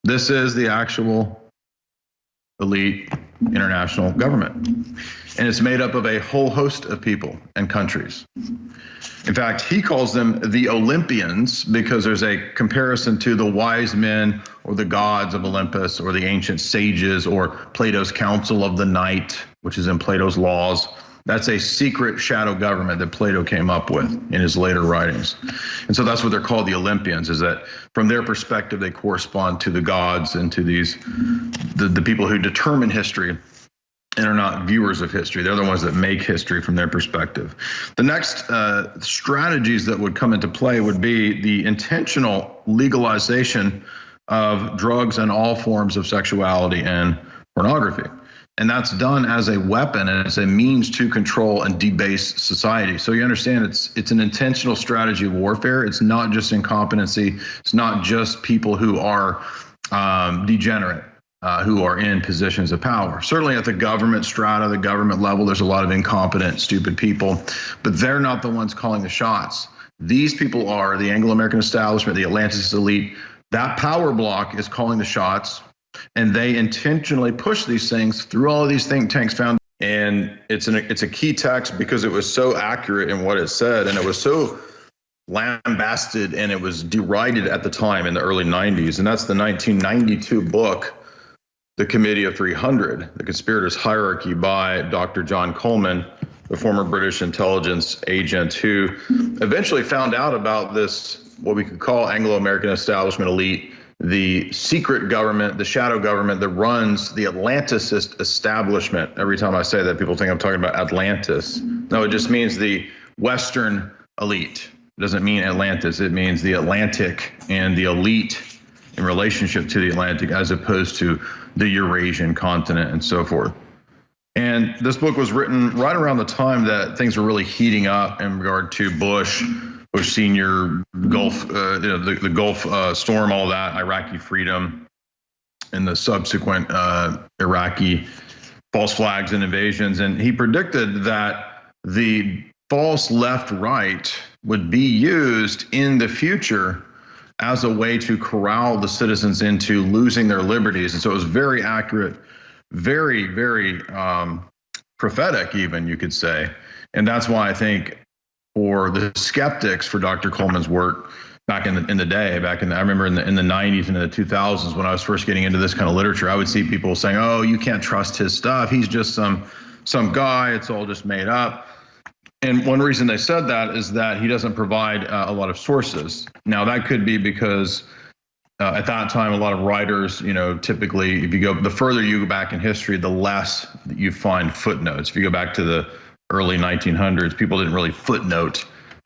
This is the actual elite international government. And it's made up of a whole host of people and countries. In fact, he calls them the Olympians because there's a comparison to the wise men or the gods of Olympus or the ancient sages or Plato's Council of the Night, which is in Plato's Laws. That's a secret shadow government that Plato came up with in his later writings. And so that's what they're called, the Olympians, is that from their perspective, they correspond to the gods and to these, the people who determine history and are not viewers of history. They're the ones that make history from their perspective. The next strategies that would come into play would be the intentional legalization of drugs and all forms of sexuality and pornography. And that's done as a weapon and as a means to control and debase society. So you understand it's an intentional strategy of warfare. It's not just incompetency. It's not just people who are degenerate, who are in positions of power. Certainly at the government strata, the government level, there's a lot of incompetent, stupid people, but they're not the ones calling the shots. These people are the Anglo-American establishment, the Atlantis elite. That power block is calling the shots. And they intentionally push these things through all of these think tanks found. And it's a key text because it was so accurate in what it said, and it was so lambasted and it was derided at the time in the early 90s. And that's the 1992 book, The Committee of 300, The Conspirators' Hierarchy by Dr. John Coleman, the former British intelligence agent who eventually found out about this, what we could call Anglo-American establishment elite, the secret government, the shadow government that runs the Atlanticist establishment. Every time I say that, people think I'm talking about Atlantis. No, it just means the Western elite. It doesn't mean Atlantis. It means the Atlantic and the elite in relationship to the Atlantic as opposed to the Eurasian continent and so forth. And this book was written right around the time that things were really heating up in regard to Bush Senior, Gulf, the Gulf storm, all that, Iraqi freedom, and the subsequent Iraqi false flags and invasions. And he predicted that the false left-right would be used in the future as a way to corral the citizens into losing their liberties. And so it was very accurate, very, very prophetic, even, you could say. And that's why I think for the skeptics for Dr. Coleman's work back in the day, I remember in the 90s and in the 2000s when I was first getting into this kind of literature, I would see people saying, "Oh, you can't trust his stuff. He's just some guy. It's all just made up." And one reason they said that is that he doesn't provide a lot of sources. Now that could be because at that time, a lot of writers, typically, the further you go back in history, the less you find footnotes. If you go back to the early 1900s, people didn't really footnote.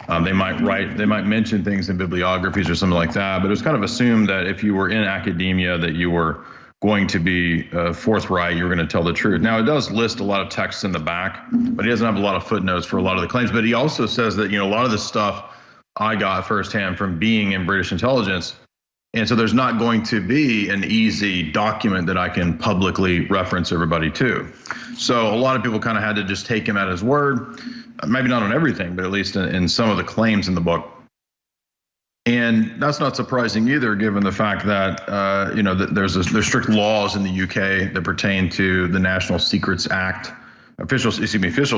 They might mention things in bibliographies or something like that, but it was kind of assumed that if you were in academia that you were going to be forthright, you were going to tell the truth. Now, it does list a lot of texts in the back, but he doesn't have a lot of footnotes for a lot of the claims. But he also says that, a lot of the stuff I got firsthand from being in British intelligence. And so there's not going to be an easy document that I can publicly reference everybody to. So a lot of people kind of had to just take him at his word, maybe not on everything, but at least in some of the claims in the book. And that's not surprising either, given the fact that that there's strict laws in the UK that pertain to the National Secrets Act, Official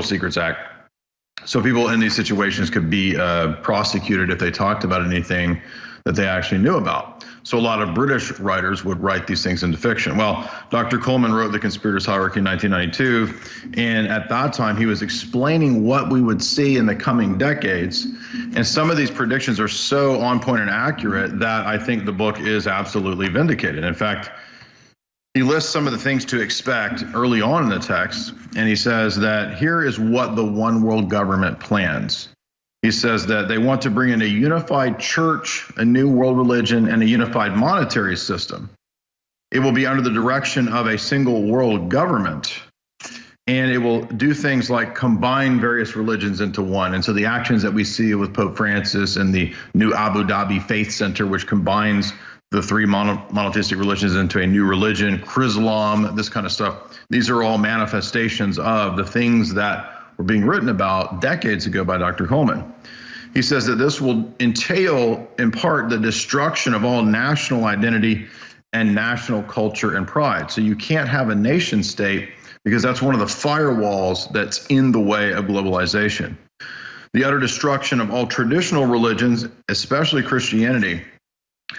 Secrets Act. So people in these situations could be prosecuted if they talked about anything that they actually knew about. So a lot of British writers would write these things into fiction. Well, Dr. Coleman wrote The Conspirators' Hierarchy in 1992, and at that time he was explaining what we would see in the coming decades. And some of these predictions are so on point and accurate that I think the book is absolutely vindicated. In fact, he lists some of the things to expect early on in the text, and he says that here is what the one world government plans. He says that they want to bring in a unified church, a new world religion, and a unified monetary system. It will be under the direction of a single world government, and it will do things like combine various religions into one. And so the actions that we see with Pope Francis and the new Abu Dhabi Faith Center, which combines the three monotheistic religions into a new religion, Chrislam, this kind of stuff, these are all manifestations of the things that were being written about decades ago by Dr. Coleman. He says that this will entail, in part, the destruction of all national identity and national culture and pride. So you can't have a nation state because that's one of the firewalls that's in the way of globalization. The utter destruction of all traditional religions, especially Christianity,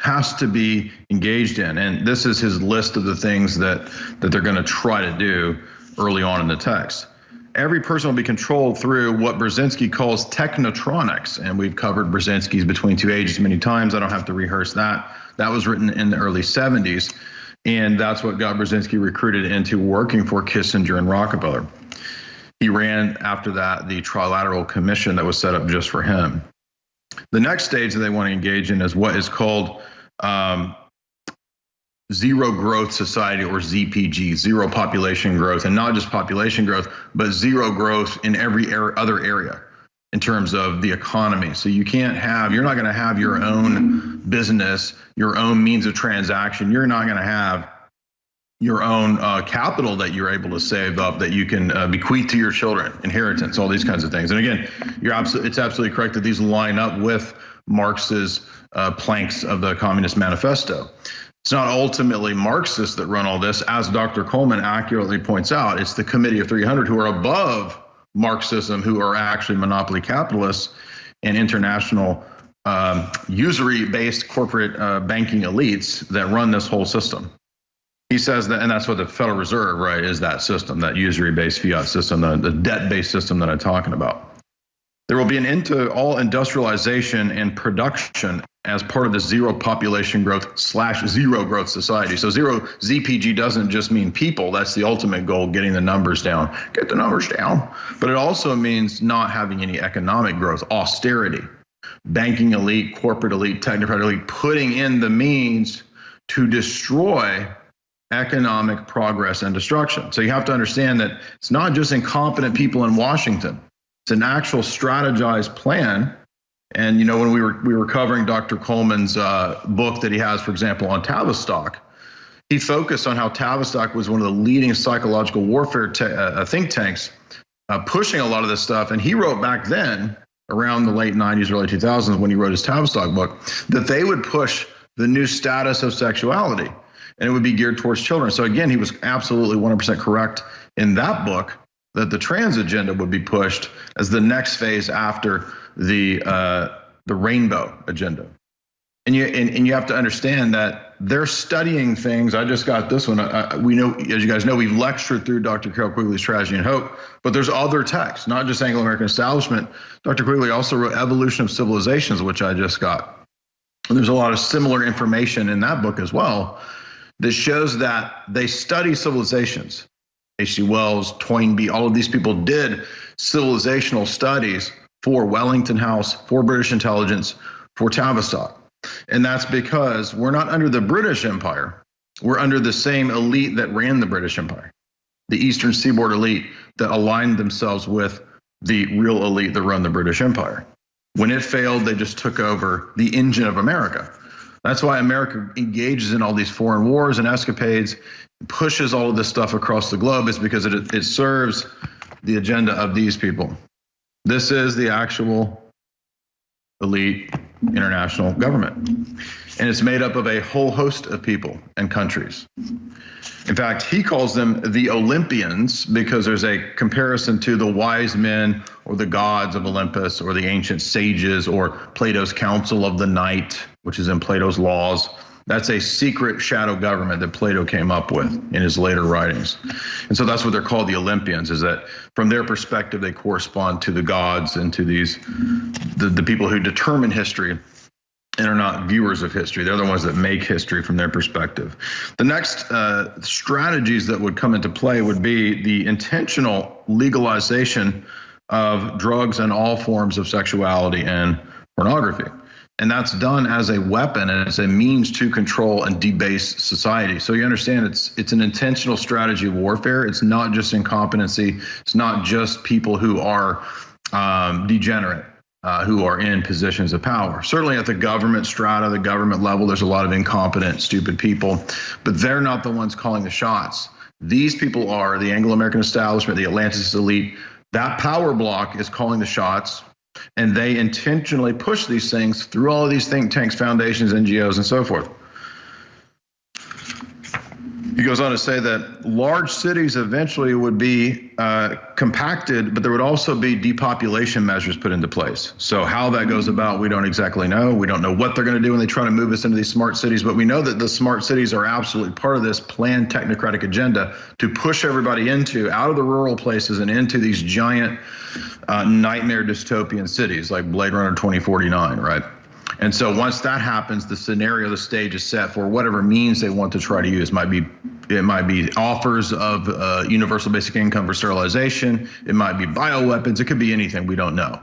has to be engaged in. And this is his list of the things that they're going to try to do early on in the text. Every person will be controlled through what Brzezinski calls technotronics. And we've covered Brzezinski's Between Two Ages many times. I don't have to rehearse that. That was written in the early 70s. And that's what got Brzezinski recruited into working for Kissinger and Rockefeller. He ran after that the Trilateral Commission that was set up just for him. The next stage that they want to engage in is what is called zero growth society, or ZPG, zero population growth, and not just population growth, but zero growth in every other area in terms of the economy. So you're not going to have your own business, your own means of transaction. You're not going to have your own capital that you're able to save up that you can bequeath to your children, inheritance, all these kinds of things. And again, it's absolutely correct that these line up with Marx's planks of the Communist Manifesto. It's not ultimately Marxists that run all this, as Dr. Coleman accurately points out. It's the Committee of 300 who are above Marxism, who are actually monopoly capitalists and international usury-based corporate banking elites that run this whole system. He says that, and that's what the Federal Reserve, right, is that system, that usury-based fiat system, the debt-based system that I'm talking about. There will be an end to all industrialization and production as part of the zero population growth / zero growth society. So zero ZPG doesn't just mean people. That's the ultimate goal, getting the numbers down. Get the numbers down. But it also means not having any economic growth, austerity, banking elite, corporate elite, technocratic elite, putting in the means to destroy economic progress and destruction. So you have to understand that it's not just incompetent people in Washington. It's an actual strategized plan. And, you know, when we were covering Dr. Coleman's book that he has, for example, on Tavistock, he focused on how Tavistock was one of the leading psychological warfare think tanks pushing a lot of this stuff. And he wrote back then, around the late 90s, early 2000s, when he wrote his Tavistock book, that they would push the new status of sexuality, and it would be geared towards children. So again, he was absolutely 100% correct in that book, that the trans agenda would be pushed as the next phase after the rainbow agenda. And you have to understand that they're studying things. I just got this one. We know, as you guys know, we've lectured through Dr. Carol Quigley's Tragedy and Hope, but there's other texts, not just Anglo-American Establishment. Dr. Quigley also wrote Evolution of Civilizations, which I just got. And there's a lot of similar information in that book as well that shows that they study civilizations. H.G. Wells, Toynbee, all of these people did civilizational studies for Wellington House, for British intelligence, for Tavistock. And that's because we're not under the British Empire. We're under the same elite that ran the British Empire, the Eastern Seaboard elite that aligned themselves with the real elite that run the British Empire. When it failed, they just took over the engine of America. That's why America engages in all these foreign wars and escapades, pushes all of this stuff across the globe, is because it serves the agenda of these people. This is the actual elite international government. And it's made up of a whole host of people and countries. In fact, he calls them the Olympians because there's a comparison to the wise men or the gods of Olympus or the ancient sages or Plato's Council of the Night, which is in Plato's Laws. That's a secret shadow government that Plato came up with in his later writings. And so that's what they're called, the Olympians, is that from their perspective, they correspond to the gods and to the people who determine history and are not viewers of history. They're the ones that make history from their perspective. The next strategies that would come into play would be the intentional legalization of drugs and all forms of sexuality and pornography. And that's done as a weapon and as a means to control and debase society. So you understand it's an intentional strategy of warfare. It's not just incompetency. It's not just people who are degenerate, who are in positions of power. Certainly at the government strata, the government level, there's a lot of incompetent, stupid people, but they're not the ones calling the shots. These people are the Anglo-American establishment, the Atlantis elite. That power block is calling the shots. And they intentionally push these things through all of these think tanks, foundations, NGOs, and so forth. He goes on to say that large cities eventually would be compacted, but there would also be depopulation measures put into place. So how that goes about, we don't exactly know. We don't know what they're going to do when they try to move us into these smart cities, but we know that the smart cities are absolutely part of this planned technocratic agenda to push everybody out of the rural places and into these giant nightmare dystopian cities like Blade Runner 2049, right? And so once that happens, the scenario, the stage is set for whatever means they want to try to use. It might be offers of universal basic income for sterilization. It might be bioweapons. It could be anything. We don't know.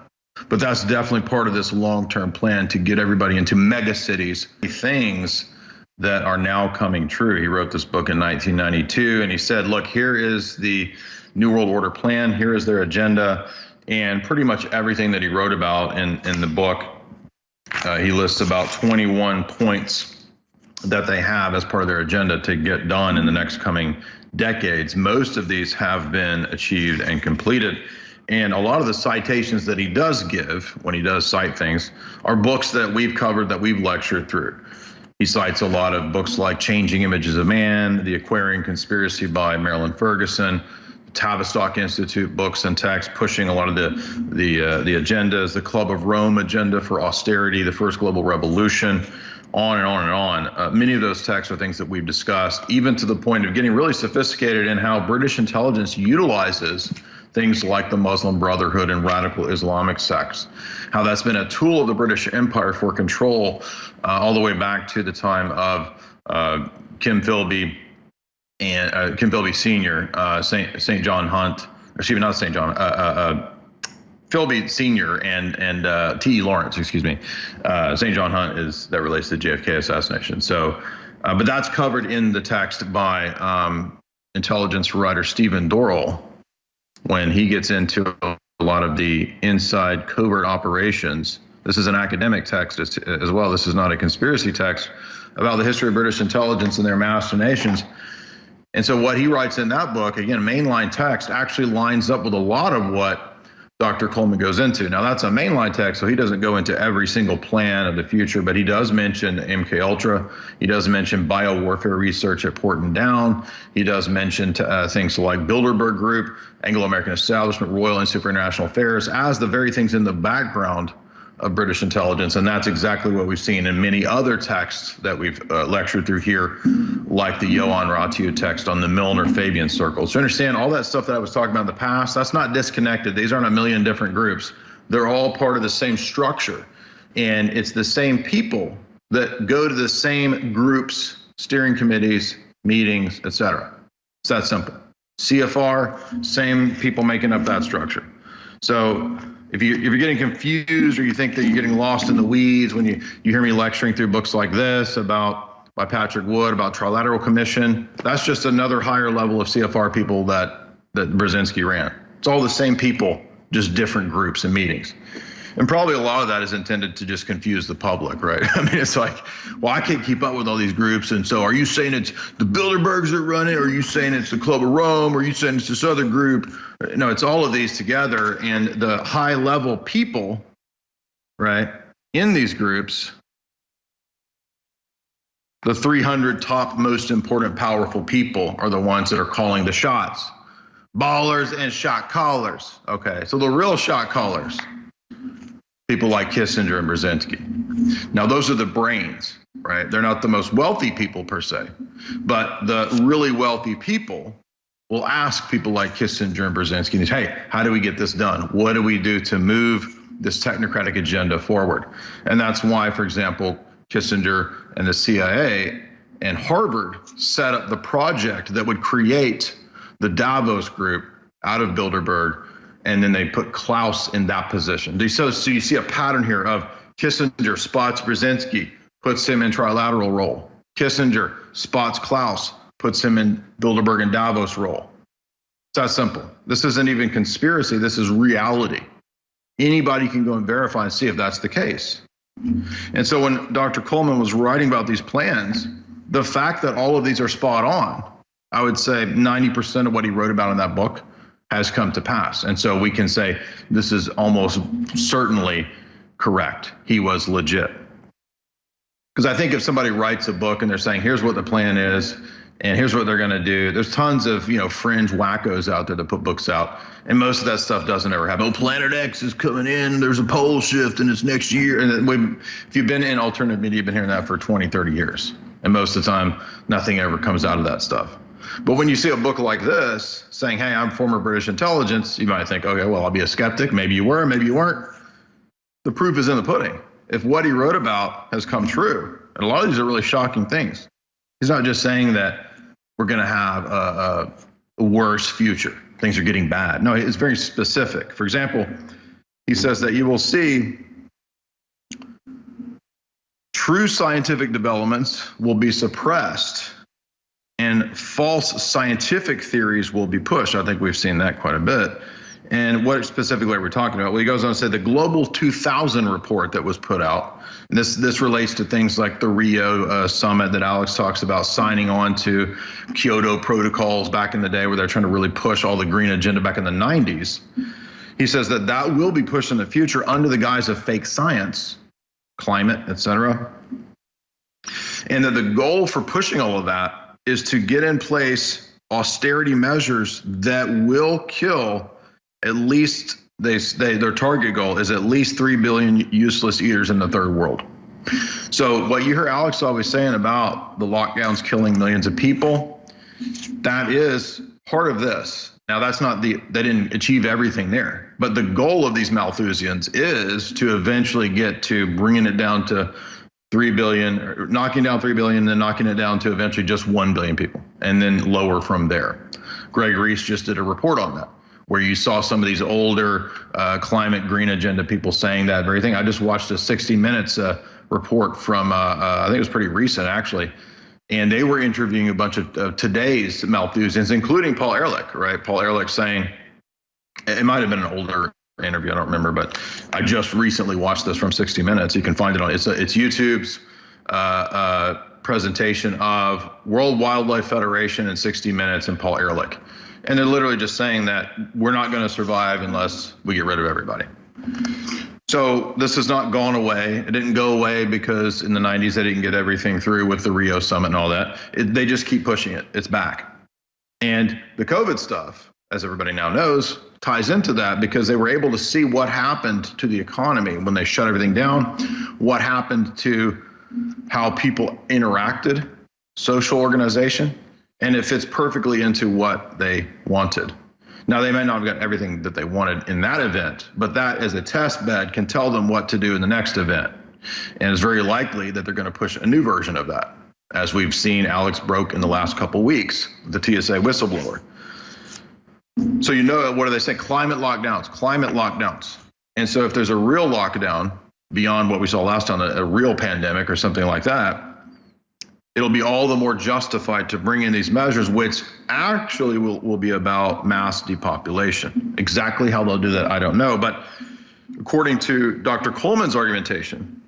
But that's definitely part of this long-term plan to get everybody into mega cities, things that are now coming true. He wrote this book in 1992, and he said, look, here is the New World Order plan. Here is their agenda. And pretty much everything that he wrote about in the book, he lists about 21 points that they have as part of their agenda to get done in the next coming decades. Most of these have been achieved and completed. And a lot of the citations that he does give when he does cite things are books that we've covered, that we've lectured through. He cites a lot of books like Changing Images of Man, The Aquarian Conspiracy by Marilyn Ferguson, Tavistock Institute books and texts pushing a lot of the agendas, the Club of Rome agenda for austerity, the First Global Revolution, on and on and on. Many of those texts are things that we've discussed, even to the point of getting really sophisticated in how British intelligence utilizes things like the Muslim Brotherhood and radical Islamic sects, how that's been a tool of the British Empire for control all the way back to the time of Kim Philby and Kim Philby Sr., St. John Hunt, excuse me, not St. John, Philby Sr. and T.E. Lawrence, excuse me. St. John Hunt that relates to the JFK assassination. So, but that's covered in the text by intelligence writer Stephen Dorrell when he gets into a lot of the inside covert operations. This is an academic text as well. This is not a conspiracy text about the history of British intelligence and their machinations. And so what he writes in that book, again, mainline text, actually lines up with a lot of what Dr. Coleman goes into. Now, that's a mainline text, so he doesn't go into every single plan of the future, but he does mention MK Ultra. He does mention biowarfare research at Porton Down. He does mention things like Bilderberg Group, Anglo-American Establishment, Royal Institute for International Affairs as the very things in the background of British intelligence. And that's exactly what we've seen in many other texts that we've lectured through here, like the Johan Ratu text on the Milner-Fabian circles. So understand all that stuff that I was talking about in the past, that's not disconnected. These aren't a million different groups. They're all part of the same structure. And it's the same people that go to the same groups, steering committees, meetings, etc. It's that simple. CFR, same people making up that structure. So if you're getting confused or you think that you're getting lost in the weeds when you hear me lecturing through books like this by Patrick Wood about Trilateral Commission, that's just another higher level of CFR people that Brzezinski ran. It's all the same people, just different groups and meetings. And probably a lot of that is intended to just confuse the public, right? I mean, it's like, well, I can't keep up with all these groups. And so are you saying it's the Bilderbergs that run it? Or are you saying it's the Club of Rome? Or are you saying it's this other group? No, it's all of these together. And the high level people, right, in these groups, the 300 top most important, powerful people are the ones that are calling the shots. Ballers and shot callers. Okay, so the real shot callers, people like Kissinger and Brzezinski. Now, those are the brains, right? They're not the most wealthy people per se, but the really wealthy people will ask people like Kissinger and Brzezinski, hey, how do we get this done? What do we do to move this technocratic agenda forward? And that's why, for example, Kissinger and the CIA and Harvard set up the project that would create the Davos group out of Bilderberg, and then they put Klaus in that position. So you see a pattern here of Kissinger spots Brzezinski, puts him in trilateral role. Kissinger spots Klaus, puts him in Bilderberg and Davos role. It's that simple. This isn't even conspiracy. This is reality. Anybody can go and verify and see if that's the case. And so when Dr. Coleman was writing about these plans, the fact that all of these are spot on, I would say 90% of what he wrote about in that book has come to pass. And so we can say this is almost certainly correct. He was legit. Because I think if somebody writes a book and they're saying, here's what the plan is, And here's what they're going to do. There's tons of, fringe wackos out there that put books out. And most of that stuff doesn't ever happen. Oh, Planet X is coming in. There's a pole shift and it's next year. And if you've been in alternative media, you've been hearing that for 20, 30 years. And most of the time, nothing ever comes out of that stuff. But when you see a book like this saying, hey, I'm former British intelligence, you might think, okay, well, I'll be a skeptic. Maybe you were, maybe you weren't. The proof is in the pudding. If what he wrote about has come true, and a lot of these are really shocking things. He's not just saying that we're going to have a worse future. Things are getting bad. No, it's very specific. For example, he says that you will see true scientific developments will be suppressed and false scientific theories will be pushed. I think we've seen that quite a bit. And what specifically are we talking about? Well, he goes on to say the Global 2000 report that was put out. And this relates to things like the Rio summit that Alex talks about, signing on to Kyoto protocols back in the day where they're trying to really push all the green agenda back in the 90s. He says that will be pushed in the future under the guise of fake science, climate, et cetera. And that the goal for pushing all of that is to get in place austerity measures that will kill at least, their target goal is at least 3 billion useless eaters in the third world. So what you hear Alex always saying about the lockdowns killing millions of people, that is part of this. Now they didn't achieve everything there, but the goal of these Malthusians is to eventually get to bringing it down to 3 billion, or knocking down 3 billion, then knocking it down to eventually just 1 billion people, and then lower from there. Greg Reese just did a report on that, where you saw some of these older climate green agenda people saying that very thing. I just watched a 60 Minutes report from, I think it was pretty recent actually, and they were interviewing a bunch of today's Malthusians, including Paul Ehrlich, right? Paul Ehrlich saying, it might have been an older interview, I don't remember, but I just recently watched this from 60 Minutes. You can find it on, it's YouTube's presentation of World Wildlife Federation in 60 Minutes and Paul Ehrlich. And they're literally just saying that we're not going to survive unless we get rid of everybody. So this has not gone away. It didn't go away because in the 90s they didn't get everything through with the Rio summit and all that. They just keep pushing it. It's back. And the COVID stuff, as everybody now knows, ties into that because they were able to see what happened to the economy when they shut everything down, what happened to how people interacted, social organization. And it fits perfectly into what they wanted. Now, they may not have got everything that they wanted in that event, but that as a test bed can tell them what to do in the next event. And it's very likely that they're going to push a new version of that, as we've seen Alex broke in the last couple of weeks, the TSA whistleblower. So what do they say? Climate lockdowns. And so if there's a real lockdown beyond what we saw last time, a real pandemic or something like that, it'll be all the more justified to bring in these measures, which actually will be about mass depopulation. Exactly how they'll do that, I don't know. But according to Dr. Coleman's argumentation,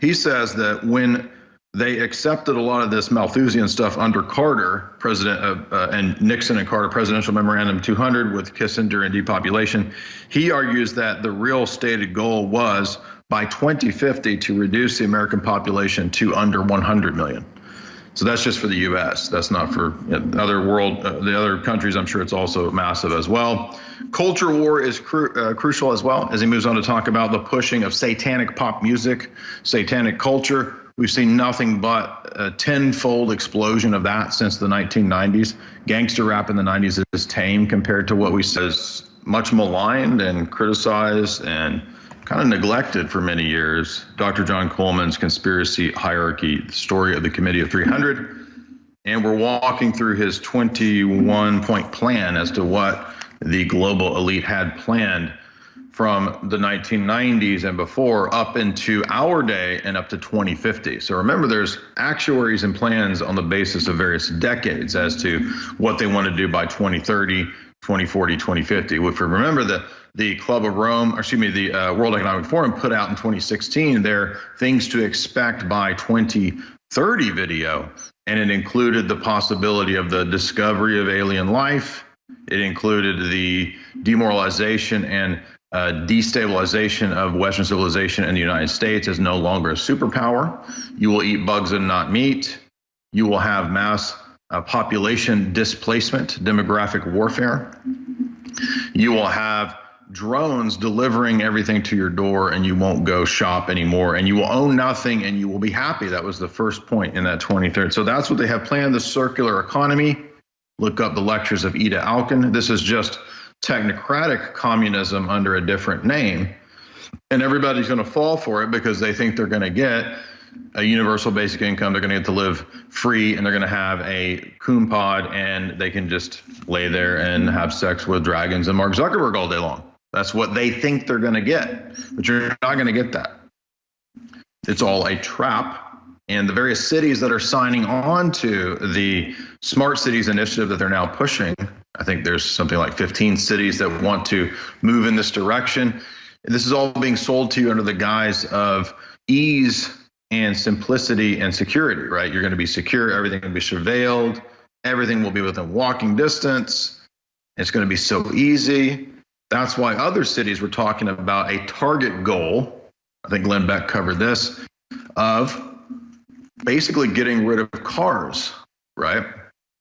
he says that when they accepted a lot of this Malthusian stuff under Carter, and Nixon and Carter, Presidential Memorandum 200 with Kissinger and depopulation, he argues that the real stated goal was by 2050 to reduce the American population to under 100 million. So that's just for the U.S. That's not for the other countries. I'm sure it's also massive as well. Culture war is crucial as well, as he moves on to talk about the pushing of satanic pop music, satanic culture. We've seen nothing but a tenfold explosion of that since the 1990s. Gangster rap in the 90s is tame compared to what we see as much maligned and criticized and kind of neglected for many years. Dr. John Coleman's Conspiracy Hierarchy, the Story of the Committee of 300. And we're walking through his 21-point plan as to what the global elite had planned from the 1990s and before up into our day and up to 2050. So remember, there's actuaries and plans on the basis of various decades as to what they want to do by 2030, 2040, 2050. If we remember the Club of Rome, the World Economic Forum put out in 2016 their things to expect by 2030 video, and it included the possibility of the discovery of alien life. It included the demoralization and destabilization of Western civilization and the United States as no longer a superpower. You will eat bugs and not meat. You will have mass population displacement, demographic warfare. You will have drones delivering everything to your door, and you won't go shop anymore, and you will own nothing, and you will be happy. That was the first point in that 23rd. So that's what they have planned, the circular economy. Look up the lectures of Ida Alkin. This is just technocratic communism under a different name. And everybody's going to fall for it because they think they're going to get a universal basic income. They're going to get to live free, and they're going to have a coon pod, and they can just lay there and have sex with dragons and Mark Zuckerberg all day long. That's what they think they're going to get, but you're not going to get that. It's all a trap. And the various cities that are signing on to the Smart Cities initiative that they're now pushing, I think there's something like 15 cities that want to move in this direction. This is all being sold to you under the guise of ease and simplicity and security, right? You're going to be secure. Everything will be surveilled. Everything will be within walking distance. It's going to be so easy. That's why other cities were talking about a target goal. I think Glenn Beck covered this, of basically getting rid of cars, right?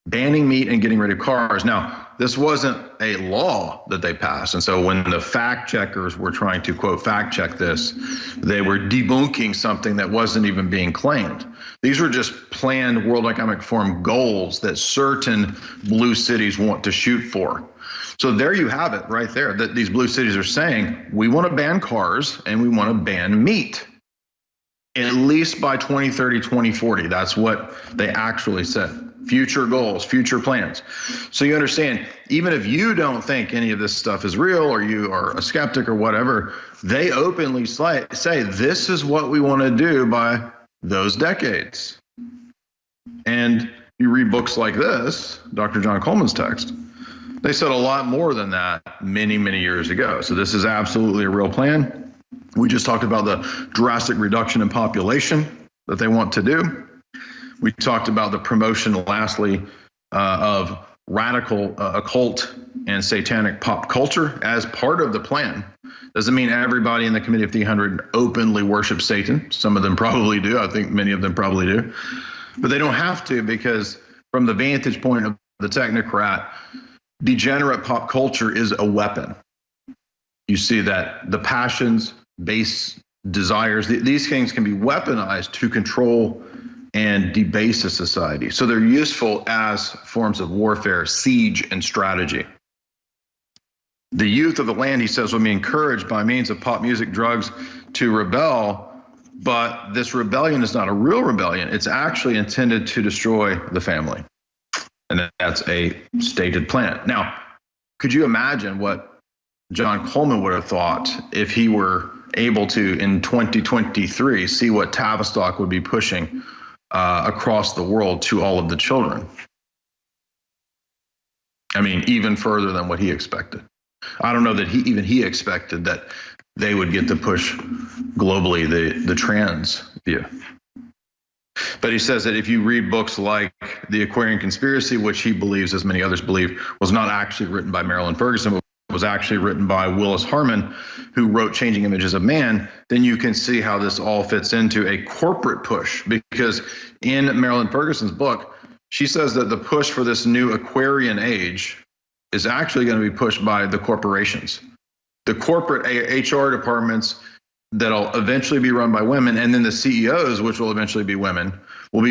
Banning meat and getting rid of cars. Now, this wasn't a law that they passed. And so when the fact checkers were trying to, quote, fact check this, they were debunking something that wasn't even being claimed. These were just planned World Economic Forum goals that certain blue cities want to shoot for. So there you have it right there, that these blue cities are saying, we want to ban cars and we want to ban meat. At least by 2030, 2040. That's what they actually said. Future goals, future plans. So you understand, even if you don't think any of this stuff is real, or you are a skeptic or whatever, they openly say this is what we want to do by those decades. And you read books like this, Dr. John Coleman's text, they said a lot more than that many, many years ago. So this is absolutely a real plan. We just talked about the drastic reduction in population that they want to do. We talked about the promotion, lastly, of radical occult and satanic pop culture as part of the plan. Doesn't mean everybody in the Committee of 300 openly worships Satan. Some of them probably do. I think many of them probably do. But they don't have to, because from the vantage point of the technocrat, degenerate pop culture is a weapon. You see that the passions, base desires, these things can be weaponized to control and debase a society. So they're useful as forms of warfare, siege, and strategy. The youth of the land, he says, will be encouraged by means of pop music, drugs to rebel, but this rebellion is not a real rebellion. It's actually intended to destroy the family. And that's a stated plan. Now, could you imagine what John Coleman would have thought if he were able to, in 2023, see what Tavistock would be pushing across the world to all of the children? I mean, even further than what he expected. I don't know that he expected that they would get to push globally the trans view. But he says that if you read books like The Aquarian Conspiracy, which he believes, as many others believe, was not actually written by Marilyn Ferguson, but was actually written by Willis Harman, who wrote Changing Images of Man, then you can see how this all fits into a corporate push. Because in Marilyn Ferguson's book, she says that the push for this new Aquarian age is actually going to be pushed by the corporations. The corporate HR departments that'll eventually be run by women, and then the CEOs, which will eventually be women, it'll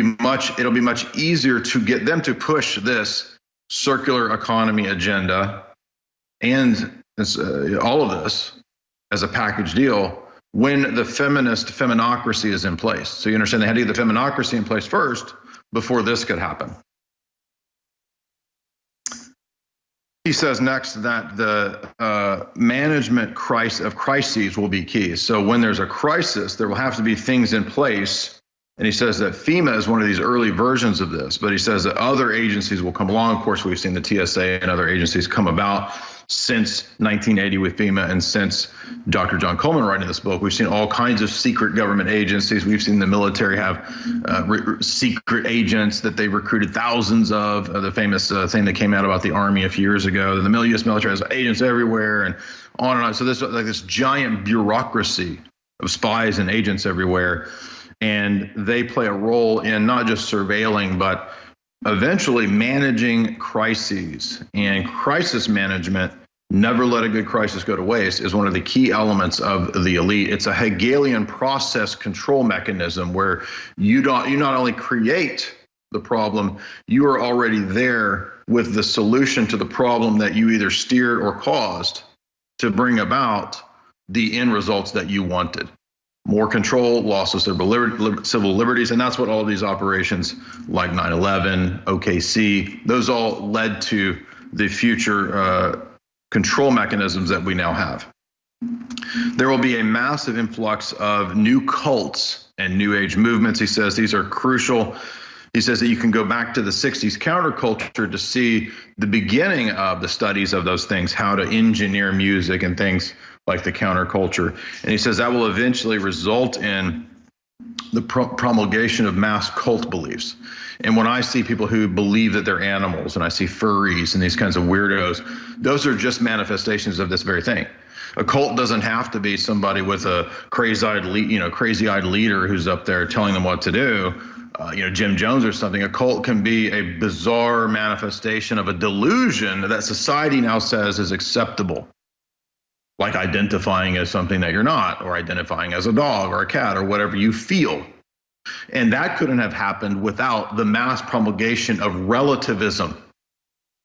be much easier to get them to push this circular economy agenda and all of this as a package deal when the feminocracy is in place. So you understand they had to get the feminocracy in place first before this could happen. He says next that the management of crises will be key. So when there's a crisis, there will have to be things in place. And he says that FEMA is one of these early versions of this, but he says that other agencies will come along. Of course, we've seen the TSA and other agencies come about since 1980 with FEMA, and since Dr. John Coleman writing this book, we've seen all kinds of secret government agencies. We've seen the military have secret agents that they recruited thousands of. The famous thing that came out about the Army a few years ago. The U.S. military has agents everywhere, and on and on. So there's like this giant bureaucracy of spies and agents everywhere, and they play a role in not just surveilling, but eventually managing crises and crisis management. Never let a good crisis go to waste is one of the key elements of the elite. It's a Hegelian process control mechanism where you not only create the problem, you are already there with the solution to the problem that you either steered or caused to bring about the end results that you wanted. More control, loss of civil liberties, and that's what all of these operations like 9/11, OKC, those all led to the future control mechanisms that we now have. There will be a massive influx of new cults and new age movements. He says these are crucial. He says that you can go back to the 60s counterculture to see the beginning of the studies of those things, how to engineer music and things like the counterculture. And he says that will eventually result in the promulgation of mass cult beliefs. And when I see people who believe that they're animals, and I see furries and these kinds of weirdos, those are just manifestations of this very thing. A cult doesn't have to be somebody with a crazy-eyed leader who's up there telling them what to do, Jim Jones or something. A cult can be a bizarre manifestation of a delusion that society now says is acceptable, like identifying as something that you're not, or identifying as a dog or a cat or whatever you feel. And that couldn't have happened without the mass promulgation of relativism.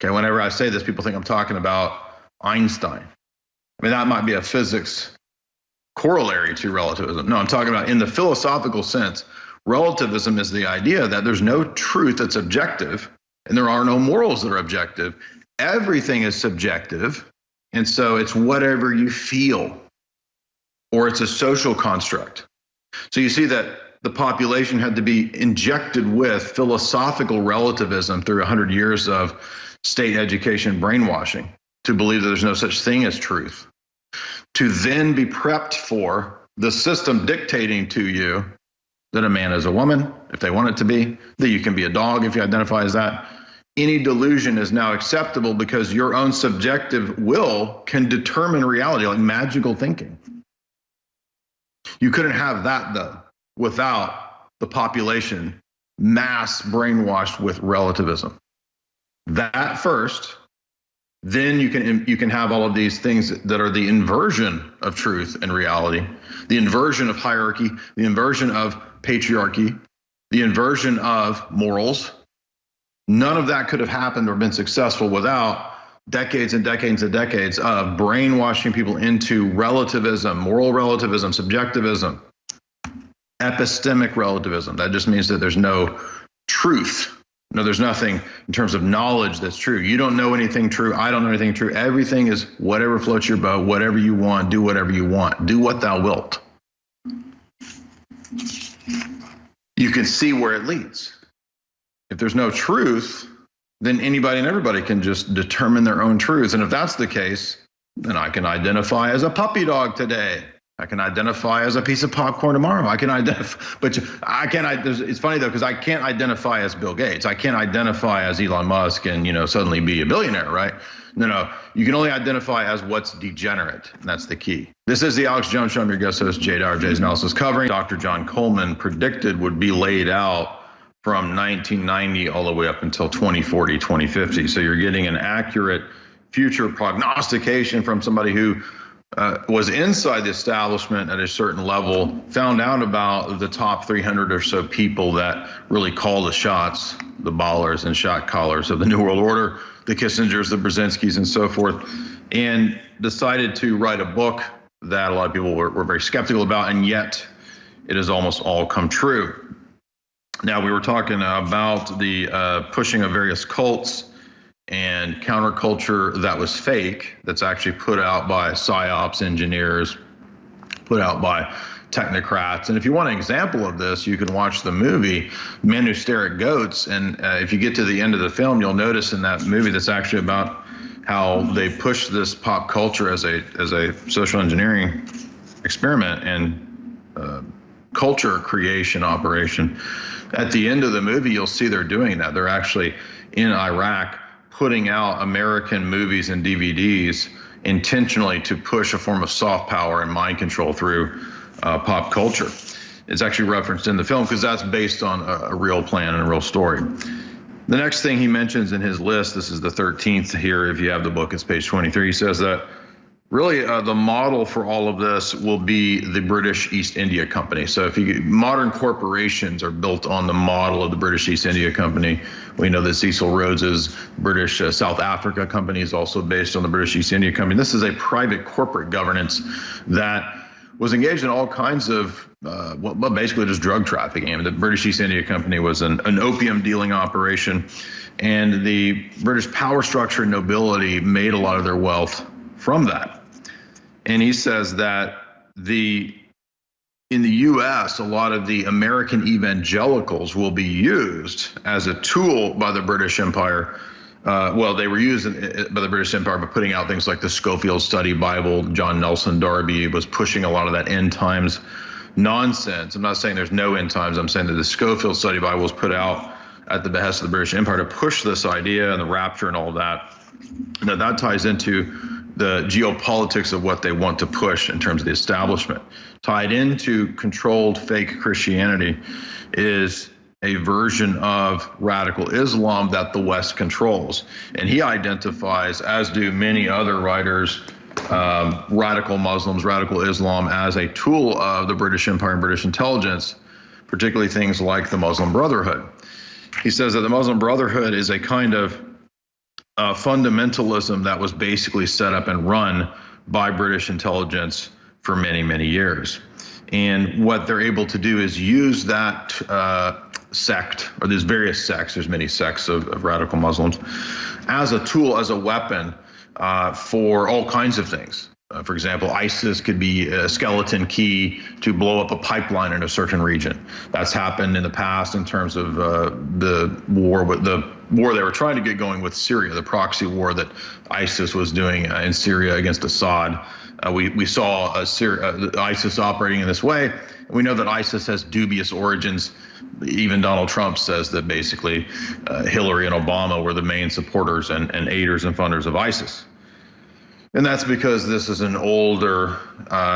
Okay, whenever I say this, people think I'm talking about Einstein. I mean, that might be a physics corollary to relativism. No, I'm talking about in the philosophical sense, relativism is the idea that there's no truth that's objective, and there are no morals that are objective. Everything is subjective, and so it's whatever you feel, or it's a social construct. So you see that the population had to be injected with philosophical relativism through 100 years of state education brainwashing to believe that there's no such thing as truth, to then be prepped for the system dictating to you that a man is a woman, if they want it to be, that you can be a dog if you identify as that. Any delusion is now acceptable because your own subjective will can determine reality, like magical thinking. You couldn't have that, though, without the population mass brainwashed with relativism. That first, then you can have all of these things that are the inversion of truth and reality, the inversion of hierarchy, the inversion of patriarchy, the inversion of morals. None of that could have happened or been successful without decades and decades and decades of brainwashing people into relativism, moral relativism, subjectivism, epistemic relativism. That just means that there's no truth. No, there's nothing in terms of knowledge that's true. You don't know anything true. I don't know anything true. Everything is whatever floats your boat, whatever you want, do whatever you want. Do what thou wilt. You can see where it leads. If there's no truth, then anybody and everybody can just determine their own truth. And if that's the case, then I can identify as a puppy dog today. I can identify as a piece of popcorn tomorrow. I can identify, but I can't. It's funny though, because I can't identify as Bill Gates. I can't identify as Elon Musk and suddenly be a billionaire, right? No. You can only identify as what's degenerate, and that's the key. This is the Alex Jones Show. I'm your guest host, Jay Dyer. Jay's analysis covering Dr. John Coleman predicted would be laid out from 1990 all the way up until 2040, 2050. So you're getting an accurate future prognostication from somebody who was inside the establishment at a certain level, found out about the top 300 or so people that really call the shots, the ballers and shot callers of the New World Order, the Kissingers, the Brzezinskis, and so forth, and decided to write a book that a lot of people were very skeptical about, and yet it has almost all come true. Now, we were talking about the pushing of various cults and counterculture that was fake, that's actually put out by psyops engineers, put out by technocrats. And if you want an example of this, you can watch the movie Men Who Stare at Goats. And if you get to the end of the film, you'll notice in that movie that's actually about how they push this pop culture as a social engineering experiment and culture creation operation. At the end of the movie, you'll see they're doing that. They're actually in Iraq putting out American movies and DVDs intentionally to push a form of soft power and mind control through pop culture. It's actually referenced in the film because that's based on a real plan and a real story. The next thing he mentions in his list, this is the 13th here, if you have the book, it's page 23, he says that really the model for all of this will be the British East India Company. So if modern corporations are built on the model of the British East India Company. We know that Cecil Rhodes's British South Africa Company is also based on the British East India Company. This is a private corporate governance that was engaged in all kinds of, basically just drug trafficking. I mean, the British East India Company was an opium dealing operation, and the British power structure and nobility made a lot of their wealth from that. And he says that in the U.S., a lot of the American evangelicals will be used as a tool by the British Empire. They were used by the British Empire by putting out things like the Schofield Study Bible. John Nelson Darby was pushing a lot of that end times nonsense. I'm not saying there's no end times. I'm saying that the Schofield Study Bible was put out at the behest of the British Empire to push this idea and the rapture and all of that. Now that ties into the geopolitics of what they want to push in terms of the establishment. Tied into controlled fake Christianity is a version of radical Islam that the West controls. And he identifies, as do many other writers, radical Muslims, radical Islam as a tool of the British Empire and British intelligence, particularly things like the Muslim Brotherhood. He says that the Muslim Brotherhood is a kind of fundamentalism that was basically set up and run by British intelligence for many, many years. And what they're able to do is use that sect, or there's various sects, there's many sects of radical Muslims, as a tool, as a weapon for all kinds of things. For example, ISIS could be a skeleton key to blow up a pipeline in a certain region. That's happened in the past in terms of the war they were trying to get going with Syria, the proxy war that ISIS was doing in Syria against Assad. We saw ISIS operating in this way. We know that ISIS has dubious origins. Even Donald Trump says that basically Hillary and Obama were the main supporters and aiders and funders of ISIS. And that's because this is an older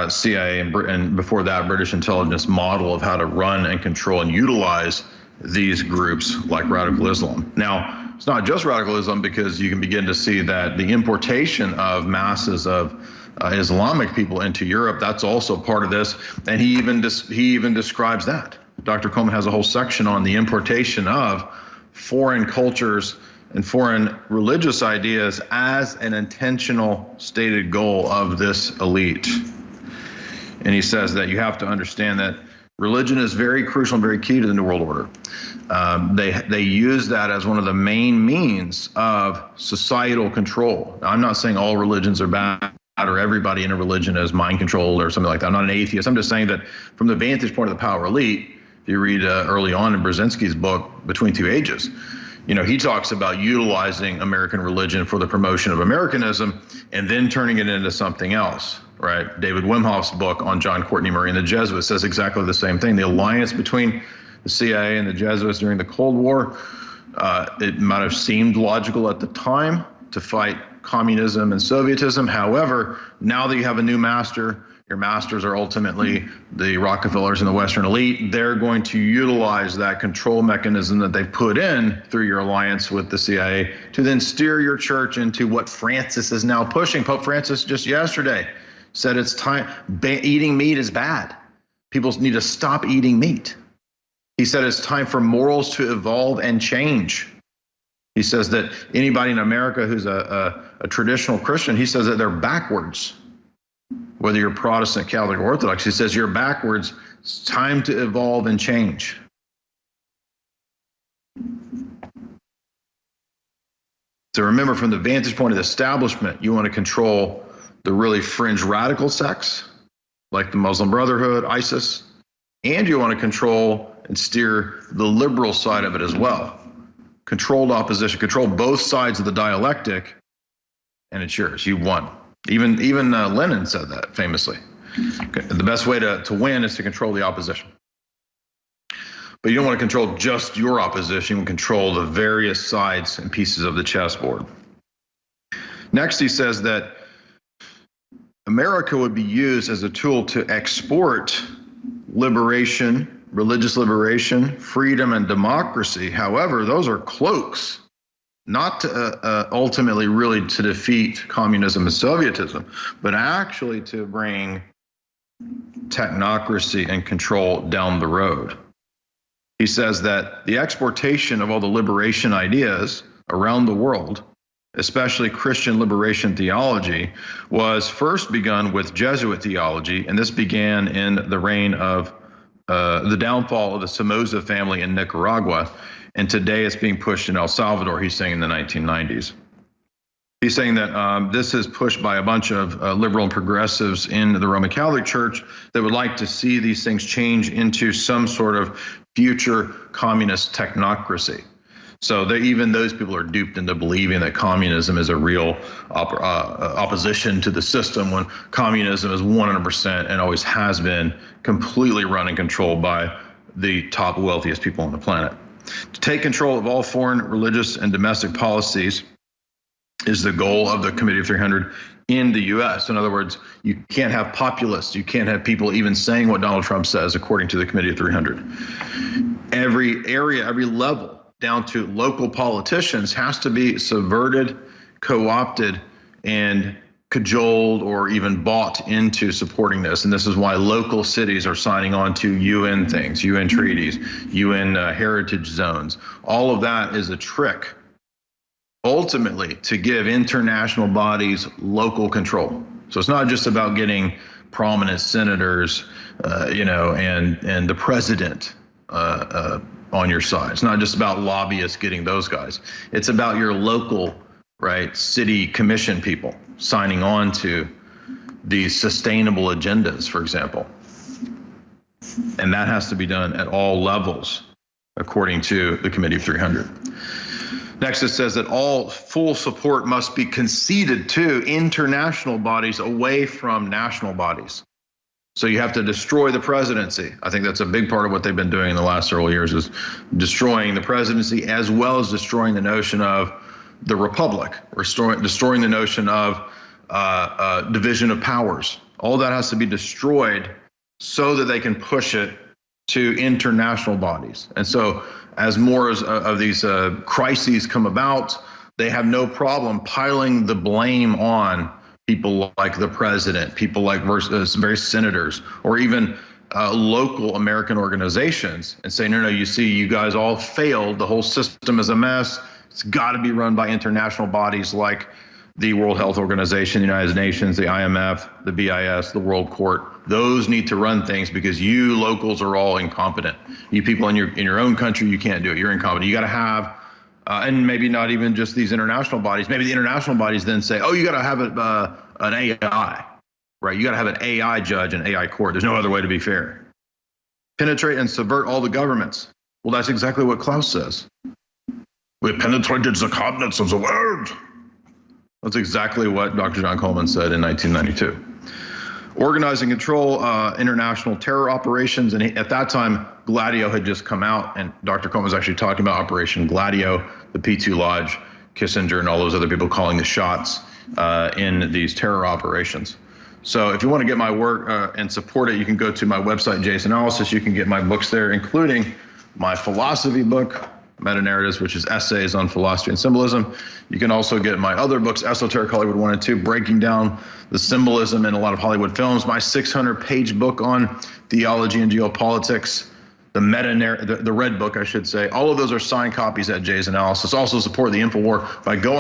CIA and before that British intelligence model of how to run and control and utilize these groups like radical Islam. Now, it's not just radical Islam, because you can begin to see that the importation of masses of Islamic people into Europe, that's also part of this. And he even describes that. Dr. Coleman has a whole section on the importation of foreign cultures and foreign religious ideas as an intentional stated goal of this elite. And he says that you have to understand that religion is very crucial and very key to the New World Order. They use that as one of the main means of societal control. Now, I'm not saying all religions are bad or everybody in a religion is mind controlled or something like that. I'm not an atheist. I'm just saying that from the vantage point of the power elite, if you read early on in Brzezinski's book, Between Two Ages, he talks about utilizing American religion for the promotion of Americanism and then turning it into something else, right? David Wimhoff's book on John Courtney Murray and the Jesuits says exactly the same thing. The alliance between the CIA and the Jesuits during the Cold War, it might have seemed logical at the time to fight communism and Sovietism. However, now that you have a new master, your masters are ultimately the Rockefellers and the Western elite. They're going to utilize that control mechanism that they put in through your alliance with the CIA to then steer your church into what Francis is now pushing. Pope Francis just yesterday said it's time, eating meat is bad. People need to stop eating meat. He said it's time for morals to evolve and change. He says that anybody in America who's a traditional Christian, he says that they're backwards. Whether you're Protestant, Catholic, or Orthodox, he says you're backwards. It's time to evolve and change. So remember, from the vantage point of the establishment, you want to control the really fringe radical sects, like the Muslim Brotherhood, ISIS, and you want to control and steer the liberal side of it as well. Controlled opposition, control both sides of the dialectic, and it's yours. You won. Even Lenin said that famously. Okay. The best way to win is to control the opposition. But you don't want to control just your opposition. You want to control the various sides and pieces of the chessboard. Next, he says that America would be used as a tool to export liberation religious liberation, freedom, and democracy. However, those are cloaks, not to, ultimately really to defeat communism and Sovietism, but actually to bring technocracy and control down the road. He says that the exportation of all the liberation ideas around the world, especially Christian liberation theology, was first begun with Jesuit theology, and this began in the reign of the downfall of the Somoza family in Nicaragua, and today it's being pushed in El Salvador, he's saying, in the 1990s. He's saying that this is pushed by a bunch of liberal and progressives in the Roman Catholic Church that would like to see these things change into some sort of future communist technocracy. So even those people are duped into believing that communism is a real opposition to the system, when communism is 100% and always has been completely run and controlled by the top wealthiest people on the planet. To take control of all foreign, religious, and domestic policies is the goal of the Committee of 300 in the U.S. In other words, you can't have populists. You can't have people even saying what Donald Trump says, according to the Committee of 300. Every area, every level, down to local politicians, has to be subverted, co-opted, and cajoled or even bought into supporting this. And this is why local cities are signing on to UN things, UN treaties, UN heritage zones. All of that is a trick, ultimately, to give international bodies local control. So it's not just about getting prominent senators, and the president on your side. It's not just about lobbyists getting those guys. It's about your local, city commission people signing on to these sustainable agendas, for example. And that has to be done at all levels, according to the Committee of 300. Next, it says that all full support must be conceded to international bodies away from national bodies. So you have to destroy the presidency. I think that's a big part of what they've been doing in the last several years, is destroying the presidency, as well as destroying the notion of the republic, or destroying the notion of division of powers. All that has to be destroyed so that they can push it to international bodies. And so as more of these crises come about, they have no problem piling the blame on people like the president, people like various senators, or even local American organizations, and say, no, you see, you guys all failed. The whole system is a mess. It's got to be run by international bodies like the World Health Organization, the United Nations, the IMF, the BIS, the World Court. Those need to run things, because you locals are all incompetent. You people in your own country, you can't do it. You're incompetent. You got to have, and maybe not even just these international bodies. Maybe the international bodies then say, oh, you got to have an AI, right? You got to have an AI judge and AI court. There's no other way to be fair. Penetrate and subvert all the governments. Well, that's exactly what Klaus says. We penetrated the cabinets of the world. That's exactly what Dr. John Coleman said in 1992. Organize and control international terror operations. And at that time, Gladio had just come out, and Dr. Coleman was actually talking about Operation Gladio, the P2 Lodge, Kissinger, and all those other people calling the shots in these terror operations. So if you want to get my work and support it, you can go to my website, Jason Analysis. You can get my books there, including my philosophy book, Meta-Narratives, which is essays on philosophy and symbolism. You can also get my other books, Esoteric Hollywood 1 and 2, breaking down the symbolism in a lot of Hollywood films, my 600-page book on theology and geopolitics, the red book, I should say. All of those are signed copies at Jay's Analysis. Also support the InfoWar by going